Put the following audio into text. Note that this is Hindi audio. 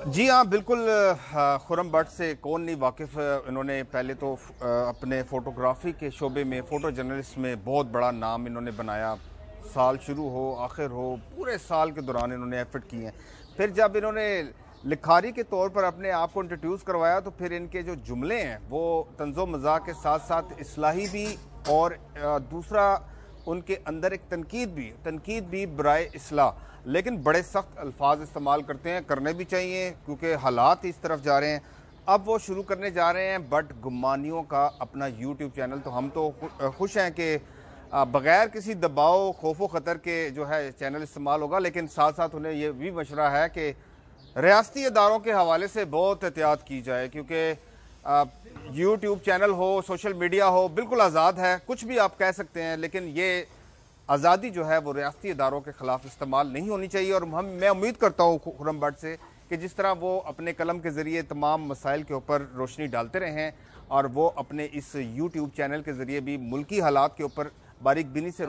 जी हाँ, बिल्कुल। खुर्रम भट्ट से कौन नहीं वाकिफ़। इन्होंने पहले तो अपने फ़ोटोग्राफ़ी के शोबे में, फ़ोटो जर्नलिस्ट में बहुत बड़ा नाम इन्होंने बनाया। साल शुरू हो आखिर हो, पूरे साल के दौरान इन्होंने एफ़र्ट किए हैं। फिर जब इन्होंने लिखारी के तौर पर अपने आप को इंट्रोड्यूस करवाया तो फिर इनके जो जुमले हैं वो तंज़ो मज़ाक के साथ साथ इस्लाही भी, और दूसरा उनके अंदर एक तनकीद भी बराए इस्लाह, लेकिन बड़े सख्त अल्फाज इस्तेमाल करते हैं। करने भी चाहिए क्योंकि हालात इस तरफ जा रहे हैं। अब वो शुरू करने जा रहे हैं बट गुमानियों का अपना यूट्यूब चैनल। तो हम तो खुश हैं कि बग़ैर किसी दबाव खौफ ख़तर के जो है चैनल इस्तेमाल होगा, लेकिन साथ साथ उन्हें ये भी मशवरा है कि रियासती इदारों के हवाले से बहुत एहतियात की जाए, क्योंकि यूट्यूब चैनल हो, सोशल मीडिया हो, बिल्कुल आज़ाद है, कुछ भी आप कह सकते हैं, लेकिन ये आज़ादी जो है वो रियासती इदारों के ख़िलाफ़ इस्तेमाल नहीं होनी चाहिए। और मैं उम्मीद करता हूँ खुर्रम भट्ट से कि जिस तरह वो अपने कलम के ज़रिए तमाम मसाइल के ऊपर रोशनी डालते रहे हैं और वो अपने इस यूट्यूब चैनल के ज़रिए भी मुल्की हालात के ऊपर बारीक बीनी से